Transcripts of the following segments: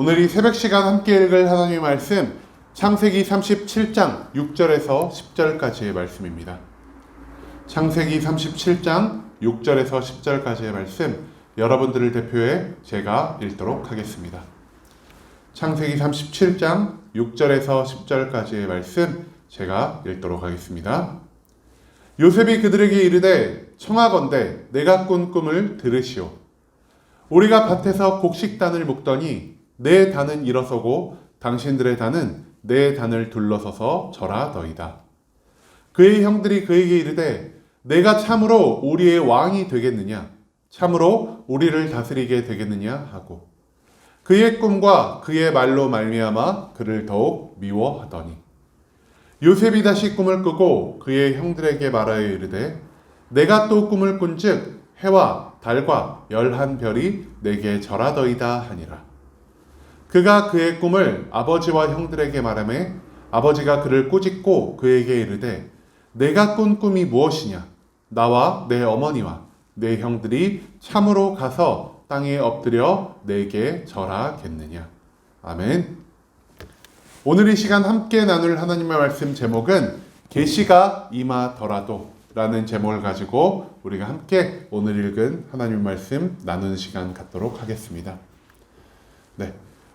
오늘 이 새벽 시간 함께 읽을 하나님의 말씀 창세기 37장 6절에서 10절까지의 말씀입니다. 창세기 37장 6절에서 10절까지의 말씀 여러분들을 대표해 제가 읽도록 하겠습니다. 창세기 37장 6절에서 10절까지의 말씀 제가 읽도록 하겠습니다. 요셉이 그들에게 이르되 청하건대 내가 꾼 꿈을 들으시오. 우리가 밭에서 곡식단을 묶더니 내 단은 일어서고 당신들의 단은 내 단을 둘러서서 절하더이다. 그의 형들이 그에게 이르되 내가 참으로 우리의 왕이 되겠느냐? 참으로 우리를 다스리게 되겠느냐? 하고 그의 꿈과 그의 말로 말미암아 그를 더욱 미워하더니 요셉이 다시 꿈을 꾸고 그의 형들에게 말하여 이르되 내가 또 꿈을 꾼즉 해와 달과 11별이 내게 절하더이다 하니라. 그가 그의 꿈을 아버지와 형들에게 말하매 아버지가 그를 꾸짖고 그에게 이르되 내가 꾼 꿈이 무엇이냐? 나와 내 어머니와 내 형들이 참으로 가서 땅에 엎드려 내게 절하겠느냐? 아멘. 오늘 이 시간 함께 나눌 하나님의 말씀 제목은 계시가 임하더라도 라는 제목을 가지고 우리가 함께 오늘 읽은 하나님의 말씀 나누는 시간 갖도록 하겠습니다. 네.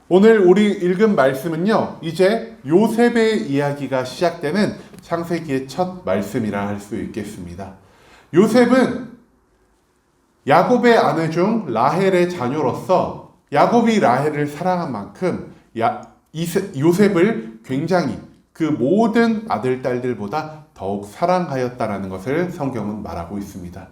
오늘 우리 읽은 말씀은요, 이제 요셉의 이야기가 시작되는 창세기의 첫 말씀이라 할 수 있겠습니다. 요셉은 야곱의 아내 중 라헬의 자녀로서 야곱이 라헬을 사랑한 만큼 요셉을 굉장히 그 모든 아들, 딸들보다 더욱 사랑하였다라는 것을 성경은 말하고 있습니다.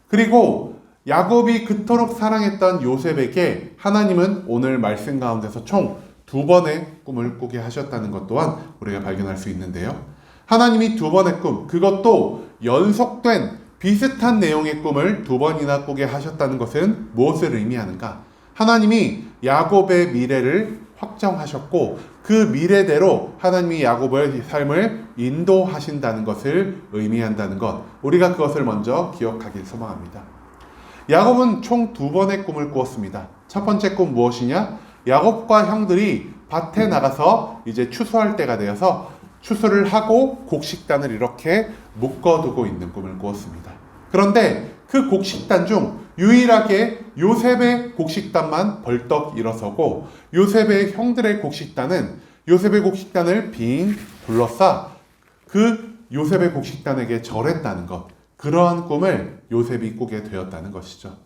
그리고 야곱이 그토록 사랑했던 요셉에게 하나님은 오늘 말씀 가운데서 총 2번의 꿈을 꾸게 하셨다는 것 또한 우리가 발견할 수 있는데요. 하나님이 2번의 꿈, 그것도 연속된 비슷한 내용의 꿈을 2번이나 꾸게 하셨다는 것은 무엇을 의미하는가? 하나님이 야곱의 미래를 확정하셨고 그 미래대로 하나님이 야곱의 삶을 인도하신다는 것을 의미한다는 것, 우리가 그것을 먼저 기억하길 소망합니다. 야곱은 총 2번의 꿈을 꾸었습니다. 첫 번째 꿈 무엇이냐? 야곱과 형들이 밭에 나가서 이제 추수할 때가 되어서 추수를 하고 곡식단을 이렇게 묶어두고 있는 꿈을 꾸었습니다. 그런데 그 곡식단 중 유일하게 요셉의 곡식단만 벌떡 일어서고 요셉의 형들의 곡식단은 요셉의 곡식단을 빙 둘러싸 그 요셉의 곡식단에게 절했다는 것, 그러한 꿈을 요셉이 꾸게 되었다는 것이죠.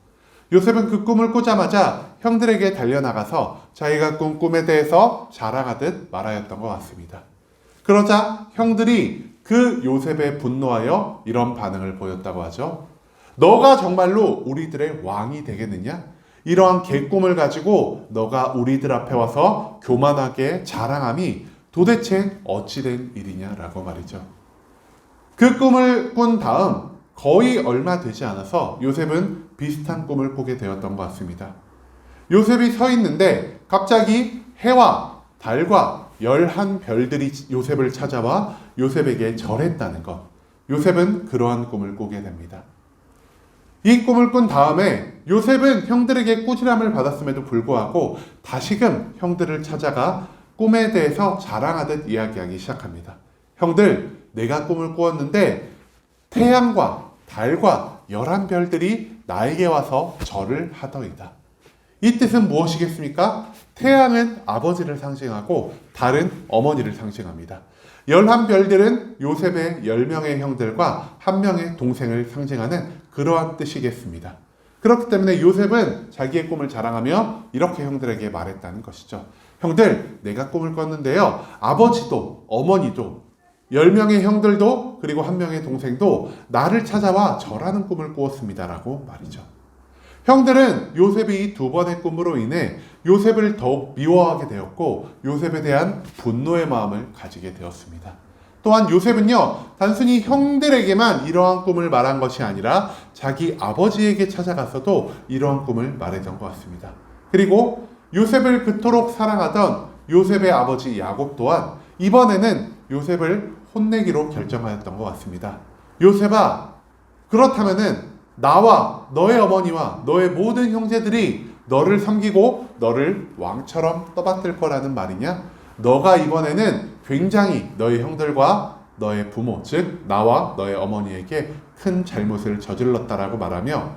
요셉은 그 꿈을 꾸자마자 형들에게 달려나가서 자기가 꾼 꿈에 대해서 자랑하듯 말하였던 것 같습니다. 그러자 형들이 그 요셉에 분노하여 이런 반응을 보였다고 하죠. 너가 정말로 우리들의 왕이 되겠느냐? 이러한 개꿈을 가지고 너가 우리들 앞에 와서 교만하게 자랑함이 도대체 어찌된 일이냐라고 말이죠. 그 꿈을 꾼 다음 거의 얼마 되지 않아서 요셉은 비슷한 꿈을 꾸게 되었던 것 같습니다. 요셉이 서 있는데 갑자기 해와 달과 11별들이 요셉을 찾아와 요셉에게 절했다는 것. 요셉은 그러한 꿈을 꾸게 됩니다. 이 꿈을 꾼 다음에 요셉은 형들에게 꾸지람을 받았음에도 불구하고 다시금 형들을 찾아가 꿈에 대해서 자랑하듯 이야기하기 시작합니다. 형들, 내가 꿈을 꾸었는데 태양과 달과 11별들이 나에게 와서 절을 하더이다. 이 뜻은 무엇이겠습니까? 태양은 아버지를 상징하고 달은 어머니를 상징합니다. 11별들은 요셉의 10명의 형들과 1명의 동생을 상징하는 그러한 뜻이겠습니다. 그렇기 때문에 요셉은 자기의 꿈을 자랑하며 이렇게 형들에게 말했다는 것이죠. 형들, 내가 꿈을 꿨는데요. 아버지도 어머니도 10명의 형들도 그리고 1명의 동생도 나를 찾아와 절하는 꿈을 꾸었습니다라고 말이죠. 형들은 요셉이 이 2번의 꿈으로 인해 요셉을 더욱 미워하게 되었고 요셉에 대한 분노의 마음을 가지게 되었습니다. 또한 요셉은요, 단순히 형들에게만 이러한 꿈을 말한 것이 아니라 자기 아버지에게 찾아가서도 이러한 꿈을 말했던 것 같습니다. 그리고 요셉을 그토록 사랑하던 요셉의 아버지 야곱 또한 이번에는 요셉을 혼내기로 결정하였던 것 같습니다. 요셉아, 그렇다면은 나와 너의 어머니와 너의 모든 형제들이 너를 섬기고 너를 왕처럼 떠받들 거라는 말이냐? 너가 이번에는 굉장히 너의 형들과 너의 부모, 즉 나와 너의 어머니에게 큰 잘못을 저질렀다라고 말하며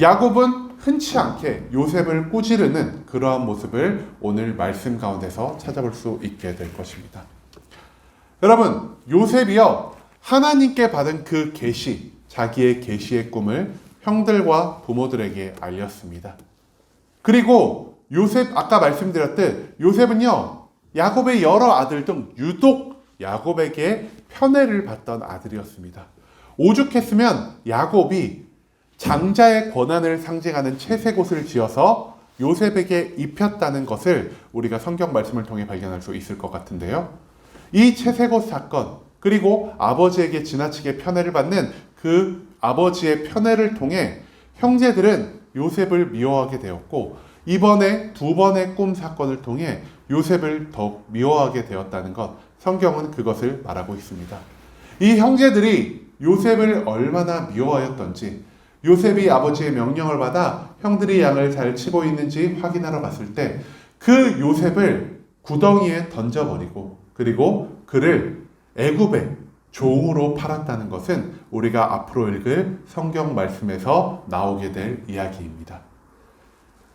야곱은 흔치 않게 요셉을 꾸지르는 그러한 모습을 오늘 말씀 가운데서 찾아볼 수 있게 될 것입니다. 여러분, 요셉이요, 하나님께 받은 그 계시, 자기의 계시의 꿈을 형들과 부모들에게 알렸습니다. 그리고 요셉, 아까 말씀드렸듯 요셉은요, 야곱의 여러 아들 중 유독 야곱에게 편애를 받던 아들이었습니다. 오죽했으면 야곱이 장자의 권한을 상징하는 채색옷을 지어서 요셉에게 입혔다는 것을 우리가 성경 말씀을 통해 발견할 수 있을 것 같은데요. 이 채색옷 사건, 그리고 아버지에게 지나치게 편애를 받는 그 아버지의 편애를 통해 형제들은 요셉을 미워하게 되었고, 이번에 두 번의 꿈 사건을 통해 요셉을 더욱 미워하게 되었다는 것, 성경은 그것을 말하고 있습니다. 이 형제들이 요셉을 얼마나 미워하였던지, 요셉이 아버지의 명령을 받아 형들이 양을 잘 치고 있는지 확인하러 갔을 때 그 요셉을 구덩이에 던져버리고, 그리고 그를 애굽의 종으로 팔았다는 것은 우리가 앞으로 읽을 성경 말씀에서 나오게 될 이야기입니다.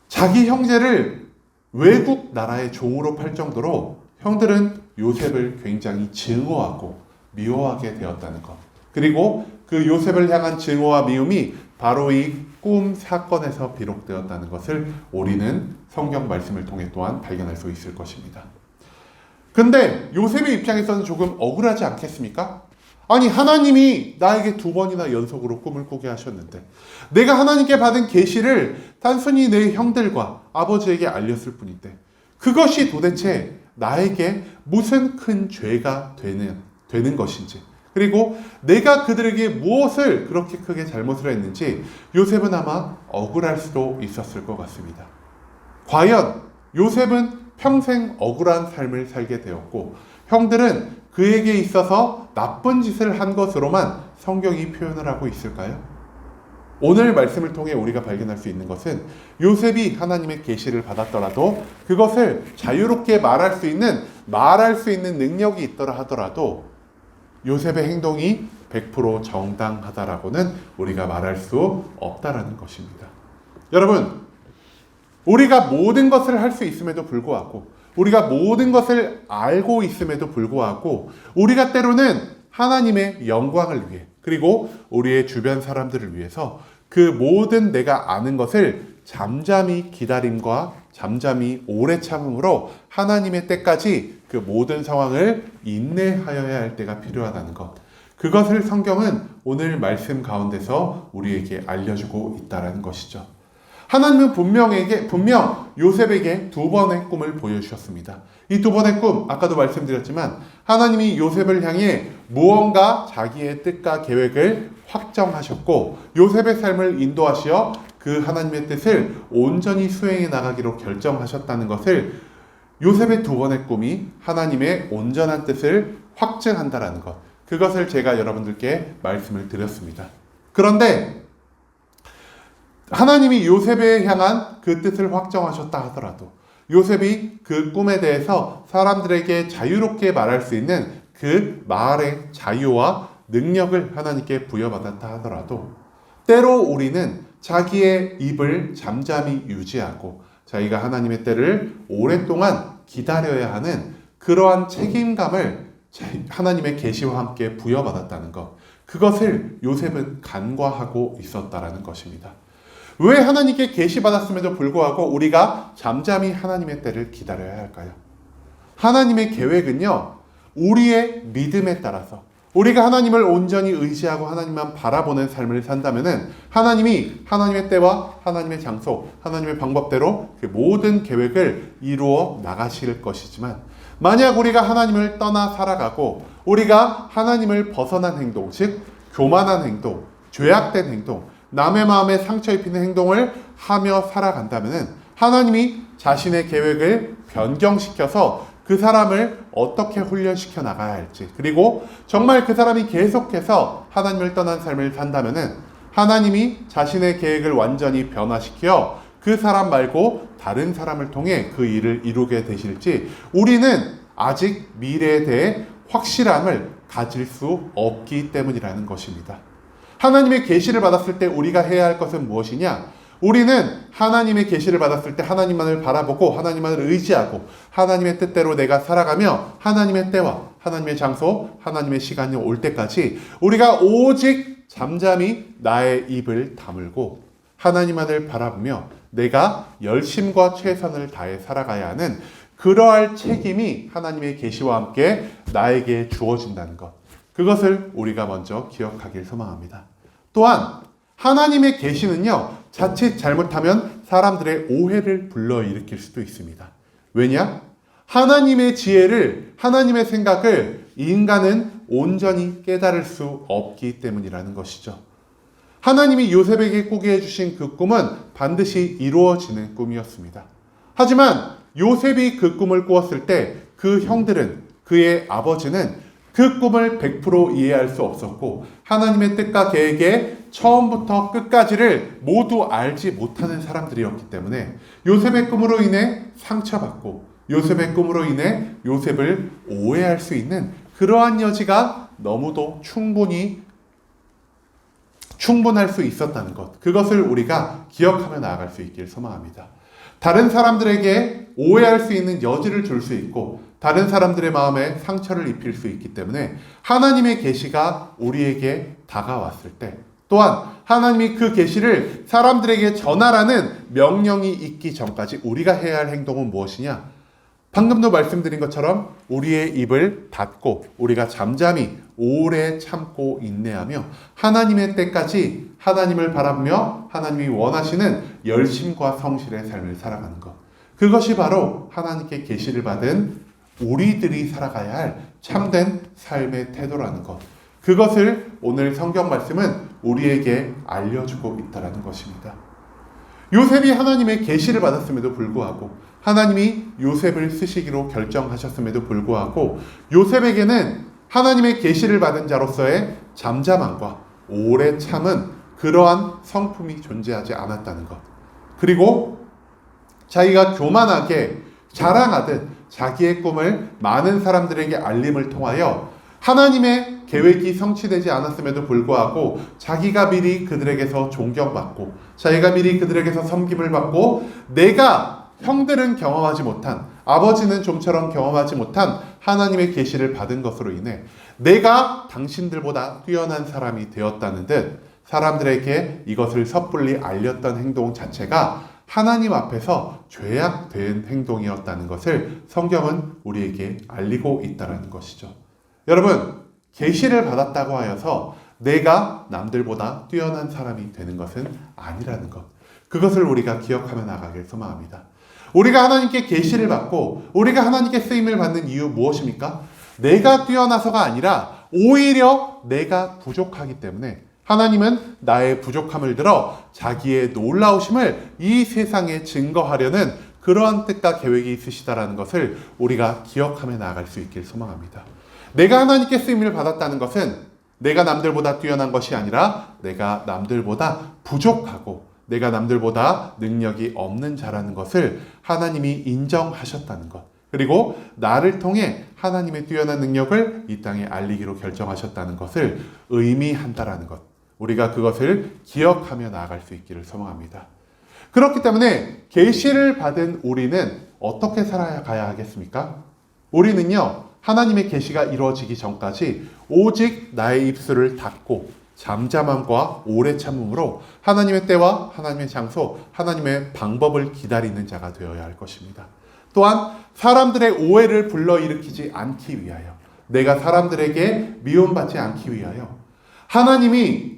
자기 형제를 외국 나라의 종으로 팔 정도로 형들은 요셉을 굉장히 증오하고 미워하게 되었다는 것. 그리고 그 요셉을 향한 증오와 미움이 바로 이 꿈 사건에서 비록되었다는 것을 우리는 성경 말씀을 통해 또한 발견할 수 있을 것입니다. 근데 요셉의 입장에서는 조금 억울하지 않겠습니까? 아니, 하나님이 나에게 두 번이나 연속으로 꿈을 꾸게 하셨는데 내가 하나님께 받은 계시를 단순히 내 형들과 아버지에게 알렸을 뿐인데 그것이 도대체 나에게 무슨 큰 죄가 되는 것인지, 그리고 내가 그들에게 무엇을 그렇게 크게 잘못을 했는지 요셉은 아마 억울할 수도 있었을 것 같습니다. 과연 요셉은 평생 억울한 삶을 살게 되었고 형들은 그에게 있어서 나쁜 짓을 한 것으로만 성경이 표현을 하고 있을까요? 오늘 말씀을 통해 우리가 발견할 수 있는 것은 요셉이 하나님의 계시를 받았더라도 그것을 자유롭게 말할 수 있는 능력이 있더라 하더라도 요셉의 행동이 100% 정당하다라고는 우리가 말할 수 없다라는 것입니다. 여러분, 우리가 모든 것을 할 수 있음에도 불구하고, 우리가 모든 것을 알고 있음에도 불구하고, 우리가 때로는 하나님의 영광을 위해, 그리고 우리의 주변 사람들을 위해서 그 모든 내가 아는 것을 잠잠히 기다림과 잠잠히 오래 참음으로 하나님의 때까지 그 모든 상황을 인내하여야 할 때가 필요하다는 것. 그것을 성경은 오늘 말씀 가운데서 우리에게 알려주고 있다는 것이죠. 하나님은 분명 요셉에게 두 번의 꿈을 보여주셨습니다. 이 두 번의 꿈, 아까도 말씀드렸지만 하나님이 요셉을 향해 무언가 자기의 뜻과 계획을 확정하셨고 요셉의 삶을 인도하시어 그 하나님의 뜻을 온전히 수행해 나가기로 결정하셨다는 것을, 요셉의 두 번의 꿈이 하나님의 온전한 뜻을 확증한다라는 것, 그것을 제가 여러분들께 말씀을 드렸습니다. 그런데 하나님이 요셉에 향한 그 뜻을 확정하셨다 하더라도 요셉이 그 꿈에 대해서 사람들에게 자유롭게 말할 수 있는 그 말의 자유와 능력을 하나님께 부여받았다 하더라도 때로 우리는 자기의 입을 잠잠히 유지하고 자기가 하나님의 때를 오랫동안 기다려야 하는 그러한 책임감을 하나님의 계시와 함께 부여받았다는 것, 그것을 요셉은 간과하고 있었다라는 것입니다. 왜 하나님께 계시받았음에도 불구하고 우리가 잠잠히 하나님의 때를 기다려야 할까요? 하나님의 계획은요, 우리의 믿음에 따라서 우리가 하나님을 온전히 의지하고 하나님만 바라보는 삶을 산다면은 하나님이 하나님의 때와 하나님의 장소, 하나님의 방법대로 그 모든 계획을 이루어 나가실 것이지만, 만약 우리가 하나님을 떠나 살아가고 우리가 하나님을 벗어난 행동, 즉 교만한 행동, 죄악된 행동, 남의 마음에 상처 입히는 행동을 하며 살아간다면은 하나님이 자신의 계획을 변경시켜서 그 사람을 어떻게 훈련시켜 나가야 할지, 그리고 정말 그 사람이 계속해서 하나님을 떠난 삶을 산다면은 하나님이 자신의 계획을 완전히 변화시켜 그 사람 말고 다른 사람을 통해 그 일을 이루게 되실지 우리는 아직 미래에 대해 확실함을 가질 수 없기 때문이라는 것입니다. 하나님의 계시를 받았을 때 우리가 해야 할 것은 무엇이냐? 우리는 하나님의 계시를 받았을 때 하나님만을 바라보고 하나님만을 의지하고 하나님의 뜻대로 내가 살아가며 하나님의 때와 하나님의 장소, 하나님의 시간이 올 때까지 우리가 오직 잠잠히 나의 입을 다물고 하나님만을 바라보며 내가 열심과 최선을 다해 살아가야 하는 그러할 책임이 하나님의 계시와 함께 나에게 주어진다는 것. 그것을 우리가 먼저 기억하길 소망합니다. 또한 하나님의 계시는요, 자칫 잘못하면 사람들의 오해를 불러일으킬 수도 있습니다. 왜냐? 하나님의 지혜를, 하나님의 생각을 이 인간은 온전히 깨달을 수 없기 때문이라는 것이죠. 하나님이 요셉에게 꾸게 해주신 그 꿈은 반드시 이루어지는 꿈이었습니다. 하지만 요셉이 그 꿈을 꾸었을 때 그 형들은, 그의 아버지는 그 꿈을 100% 이해할 수 없었고 하나님의 뜻과 계획에 처음부터 끝까지를 모두 알지 못하는 사람들이었기 때문에 요셉의 꿈으로 인해 상처받고 요셉의 꿈으로 인해 요셉을 오해할 수 있는 그러한 여지가 너무도 충분할 수 있었다는 것, 그것을 우리가 기억하며 나아갈 수 있길 소망합니다. 다른 사람들에게 오해할 수 있는 여지를 줄 수 있고 다른 사람들의 마음에 상처를 입힐 수 있기 때문에 하나님의 계시가 우리에게 다가왔을 때 또한 하나님이 그 계시를 사람들에게 전하라는 명령이 있기 전까지 우리가 해야 할 행동은 무엇이냐? 방금도 말씀드린 것처럼 우리의 입을 닫고 우리가 잠잠히 오래 참고 인내하며 하나님의 때까지 하나님을 바라보며 하나님이 원하시는 열심과 성실의 삶을 살아가는 것. 그것이 바로 하나님께 계시를 받은 우리들이 살아가야 할 참된 삶의 태도라는 것. 그것을 오늘 성경 말씀은 우리에게 알려주고 있다는 것입니다. 요셉이 하나님의 계시를 받았음에도 불구하고 하나님이 요셉을 쓰시기로 결정하셨음에도 불구하고 요셉에게는 하나님의 계시를 받은 자로서의 잠잠함과 오래 참은 그러한 성품이 존재하지 않았다는 것. 그리고 자기가 교만하게 자랑하듯 자기의 꿈을 많은 사람들에게 알림을 통하여 하나님의 계획이 성취되지 않았음에도 불구하고 자기가 미리 그들에게서 존경받고 자기가 미리 그들에게서 섬김을 받고 내가 형들은 경험하지 못한, 아버지는 좀처럼 경험하지 못한 하나님의 계시를 받은 것으로 인해 내가 당신들보다 뛰어난 사람이 되었다는 듯 사람들에게 이것을 섣불리 알렸던 행동 자체가 하나님 앞에서 죄악된 행동이었다는 것을 성경은 우리에게 알리고 있다는 것이죠. 여러분, 계시를 받았다고 하여서 내가 남들보다 뛰어난 사람이 되는 것은 아니라는 것. 그것을 우리가 기억하며 나가길 소망합니다. 우리가 하나님께 계시를 받고 우리가 하나님께 쓰임을 받는 이유 무엇입니까? 내가 뛰어나서가 아니라 오히려 내가 부족하기 때문에 하나님은 나의 부족함을 들어 자기의 놀라우심을 이 세상에 증거하려는 그러한 뜻과 계획이 있으시다라는 것을 우리가 기억하며 나아갈 수 있길 소망합니다. 내가 하나님께 쓰임을 받았다는 것은 내가 남들보다 뛰어난 것이 아니라 내가 남들보다 부족하고 내가 남들보다 능력이 없는 자라는 것을 하나님이 인정하셨다는 것. 그리고 나를 통해 하나님의 뛰어난 능력을 이 땅에 알리기로 결정하셨다는 것을 의미한다라는 것. 우리가 그것을 기억하며 나아갈 수 있기를 소망합니다. 그렇기 때문에 계시를 받은 우리는 어떻게 살아가야 하겠습니까? 우리는요, 하나님의 계시가 이루어지기 전까지 오직 나의 입술을 닫고 잠잠함과 오래 참음으로 하나님의 때와 하나님의 장소, 하나님의 방법을 기다리는 자가 되어야 할 것입니다. 또한 사람들의 오해를 불러일으키지 않기 위하여, 내가 사람들에게 미움받지 않기 위하여 하나님이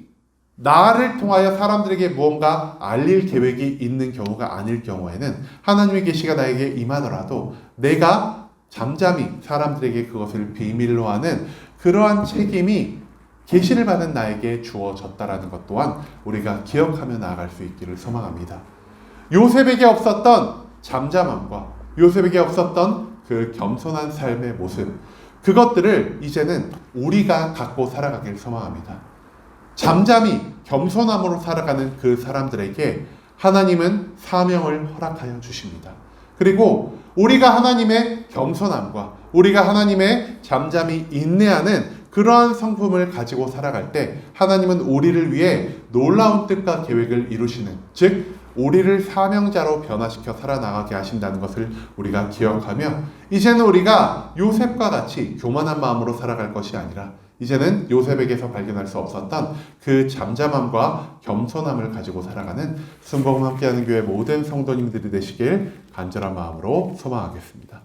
나를 통하여 사람들에게 무언가 알릴 계획이 있는 경우가 아닐 경우에는 하나님의 계시가 나에게 임하더라도 내가 잠잠히 사람들에게 그것을 비밀로 하는 그러한 책임이 계시를 받은 나에게 주어졌다라는 것 또한 우리가 기억하며 나아갈 수 있기를 소망합니다. 요셉에게 없었던 잠잠함과 요셉에게 없었던 그 겸손한 삶의 모습, 그것들을 이제는 우리가 갖고 살아가길 소망합니다. 잠잠히 겸손함으로 살아가는 그 사람들에게 하나님은 사명을 허락하여 주십니다. 그리고 우리가 하나님의 겸손함과 우리가 하나님의 잠잠히 인내하는 그러한 성품을 가지고 살아갈 때 하나님은 우리를 위해 놀라운 뜻과 계획을 이루시는, 즉 우리를 사명자로 변화시켜 살아나가게 하신다는 것을 우리가 기억하며, 이제는 우리가 요셉과 같이 교만한 마음으로 살아갈 것이 아니라 이제는 요셉에게서 발견할 수 없었던 그 잠잠함과 겸손함을 가지고 살아가는 순복음 함께하는 교회 모든 성도님들이 되시길 간절한 마음으로 소망하겠습니다.